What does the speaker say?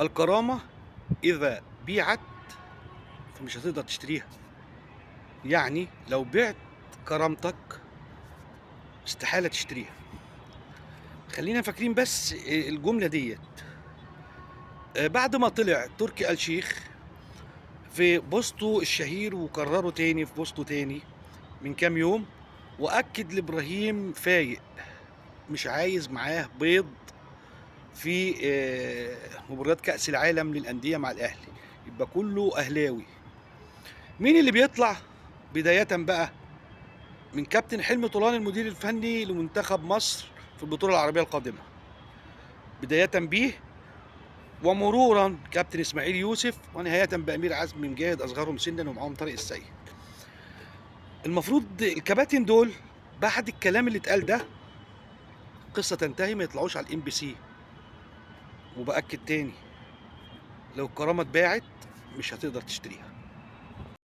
الكرامة إذا بيعت فمش هتقدر تشتريها. يعني لو بعت كرامتك استحالة تشتريها. خلينا فاكرين بس الجملة ديت. بعد ما طلع تركي آل الشيخ في بوسته الشهير وكرره تاني في بوسته تاني من كام يوم، وأكد لإبراهيم فايق مش عايز معاه بيض في مباريات كأس العالم للأندية مع الأهلي، يبقى كله أهلاوي. مين اللي بيطلع بداية بقى؟ من كابتن حلمي طولان المدير الفني لمنتخب مصر في البطولة العربية القادمة، بداية بيه ومرورا كابتن اسماعيل يوسف ونهاية بأمير عزمي مجاهد أصغرهم سنا ومعاهم طارق السيد. المفروض الكباتن دول بعد الكلام اللي اتقال ده القصة تنتهي، ما يطلعوش على الام بي سي. وبأكد تاني، لو الكرامة اتباعت مش هتقدر تشتريها.